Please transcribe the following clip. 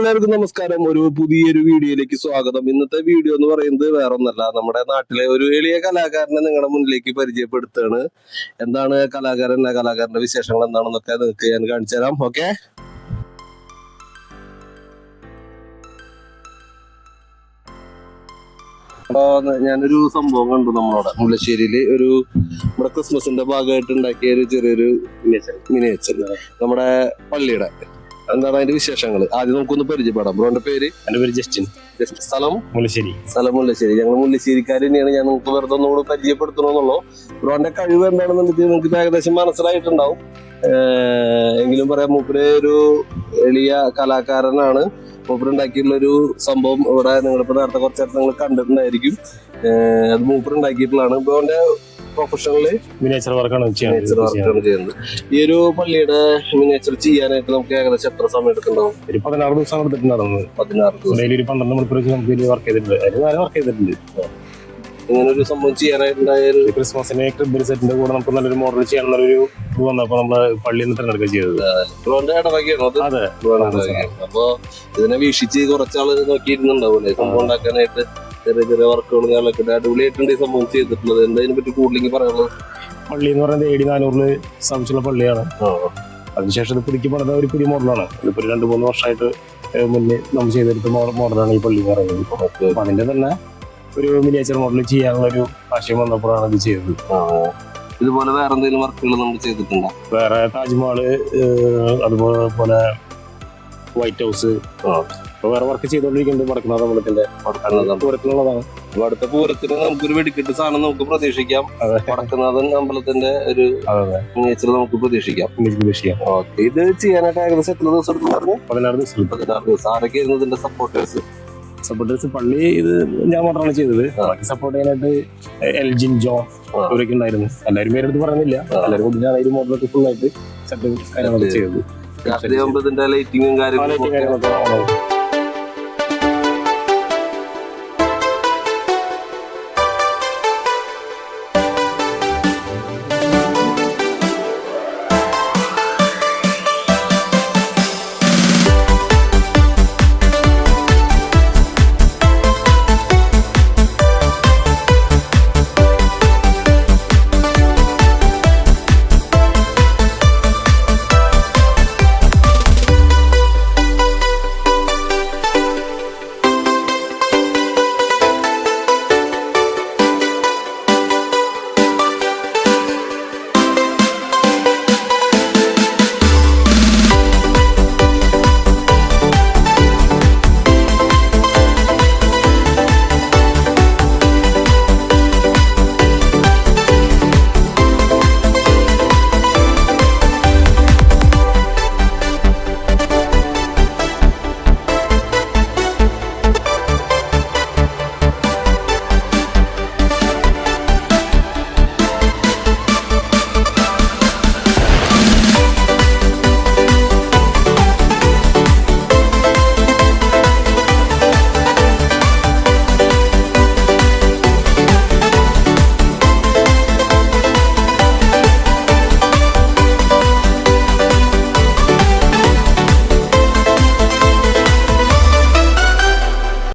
എല്ലാവർക്കും നമസ്കാരം. ഒരു പുതിയൊരു വീഡിയോയിലേക്ക് സ്വാഗതം. ഇന്നത്തെ വീഡിയോ എന്ന് പറയുന്നത് വേറൊന്നല്ല, നമ്മുടെ നാട്ടിലെ ഒരു എളിയ കലാകാരനെ നിങ്ങളുടെ മുന്നിലേക്ക് പരിചയപ്പെടുത്തുകയാണ്. എന്താണ് കലാകാരന്റെ വിശേഷങ്ങൾ എന്താണെന്നൊക്കെ നിങ്ങൾക്ക് ഞാൻ കാണിച്ചു തരാം. ഓക്കെ, ഞാനൊരു സംഭവം കണ്ടു. നമ്മളവിടെ മുല്ലശ്ശേരിയില് നമ്മുടെ ക്രിസ്മസിന്റെ ഭാഗമായിട്ട് ഉണ്ടാക്കിയ ഒരു ചെറിയൊരു മിനിയേച്ചർ നമ്മുടെ പള്ളിയുടെ. എന്താണ് അതിന്റെ വിശേഷങ്ങൾ? ആദ്യം നമുക്കൊന്ന് പരിചയപ്പെടാം. ബ്രോന്റെ പേര്? എന്റെ പേര് ജസ്റ്റിൻ. സ്ഥലം മുല്ലശ്ശേരി. ഞങ്ങൾ മുല്ലശ്ശേരിക്കാർ തന്നെയാണ്. ഞാൻ നിങ്ങൾക്ക് വെറുതെ ഒന്നുകൂടെ പരിചയപ്പെടുത്തണമെന്നുള്ളൂ. ബ്രോന്റെ കഴിവ് എന്താണെന്നുണ്ടെങ്കിൽ നിങ്ങൾക്ക് ഏകദേശം മനസ്സിലായിട്ടുണ്ടാവും. എങ്കിലും പറയാം, മൂപ്പര് ഒരു എളിയ കലാകാരനാണ്. മൂപ്പര് ഉണ്ടാക്കിയിട്ടുള്ള ഒരു സംഭവം ഇവിടെ നിങ്ങളിപ്പോ നേരത്തെ കുറച്ച് നേരത്തെ നിങ്ങൾ കണ്ടിട്ടുണ്ടായിരിക്കും. അത് മൂപ്പര് ഉണ്ടാക്കിയിട്ടുള്ളതാണ്. ബ്രോന്റെ പ്രൊഫഷണല് മിനിയേച്ചർ വർക്കാണ് ചെയ്യുന്നത്. ഈ ഒരു പള്ളിയുടെ മിനിയേച്ചർ ചെയ്യാനായിട്ട് നമുക്ക് ഏകദേശം എത്ര സമയം എടുക്കുന്നുണ്ടാവും? ഒരു 16 ദിവസം എടുത്തിട്ടുണ്ടായിരുന്നു. 16 ദിവസം. ഡെയിലി ഒരു 12 മണിക്കൂർ നമുക്ക് വർക്ക് ചെയ്തിട്ടുണ്ട്. ഇങ്ങനെ ഒരു സംഭവം ചെയ്യാനായിട്ടുണ്ടായ ക്രിസ്മസിന് ക്രിബിൾ സെറ്റിന്റെ കൂടെ നമുക്ക് നല്ലൊരു മോഡൽ ചെയ്യാനുള്ളൊരു ഇത് വന്നപ്പോ നമ്മള് പള്ളിയിൽ നിന്ന് തിരഞ്ഞെടുക്കുക ചെയ്തത്. അതെ. അപ്പൊ ഇതിനെ വീക്ഷിച്ച് കുറച്ചാള് നോക്കിയിരുന്നുണ്ടാവൂലേ സംഭവം ഉണ്ടാക്കാനായിട്ട്? ചെറിയ ചെറിയ വർക്കുകളും കാര്യങ്ങളൊക്കെ അടിപൊളിയായിട്ടുണ്ട് ഈ സംഭവം ചെയ്തിട്ടുള്ളത്. എന്തായതിനെ പറ്റി കൂടുതലെങ്കിൽ പറയാനുള്ളത്? പള്ളി എന്ന് പറയുന്നത് AD 400 സ്ഥാപിച്ചുള്ള പള്ളിയാണ്. അതിനുശേഷം ഇത് പുതുക്കി പണിത ഒരു പുതിയ മോഡലാണ്. ഇതിപ്പോ 2-3 വർഷമായിട്ട് മുന്നേ നമ്മൾ ചെയ്തെടുത്ത മോഡലാണ് ഈ പള്ളി എന്ന് പറയുന്നത്. അപ്പൊ അതിന്റെ തന്നെ ഒരു മിനിയേച്ചർ മോഡൽ ചെയ്യാനുള്ള ഒരു ആശയം വന്നപ്പോഴാണ് ഇത് ചെയ്തത്. ഇതുപോലെ വേറെ എന്തെങ്കിലും വർക്കുകൾ നമ്മൾ ചെയ്തിട്ടുണ്ടോ? വേറെ താജ്മഹല്, അതുപോലെ വൈറ്റ് ഹൗസ്, വേറെ വർക്ക് ചെയ്തോണ്ടിരിക്കുന്നുണ്ട്. വടക്കുന്നാഥ അമ്പലത്തിന്റെ പൂരത്തിനുള്ളതാണ്. അടുത്ത പൂരത്തിന് നമുക്കൊരു വെടിക്കെട്ട് സാധനം നമുക്ക് പ്രതീക്ഷിക്കാം. വടക്കുന്നാഥൻ അമ്പലത്തിന്റെ ഒരു മിനിയേച്ചർ നമുക്ക് പ്രതീക്ഷിക്കാം. ഓക്കെ, ഇത് ചെയ്യാനായിട്ട് ഏകദേശം എത്ര ദിവസം എടുത്തു പറഞ്ഞു? 16 ദിവസം. ആരൊക്കെ ആയിരുന്നു ഇതിന്റെ സപ്പോർട്ടേഴ്സ്? പള്ളി ഇത് ഞാൻ മാത്രമാണ് ചെയ്തത്. സപ്പോർട്ട് ചെയ്യാനായിട്ട് എൽജിൻ, ജോൺ ഇവരൊക്കെ ഉണ്ടായിരുന്നു. എല്ലാവരും പേരെടുത്ത് പറയുന്നില്ല. എല്ലാവരും കൊണ്ടിട്ടാണ് ഈ മോഡലൊക്കെ ഫുള്ളായിട്ട് സെറ്റ് കാര്യങ്ങളൊക്കെ ചെയ്തത്. രാത്രി ആകുമ്പോൾ ഇതിന്റെ ലൈറ്റിങ്ങും കാര്യങ്ങളൊക്കെ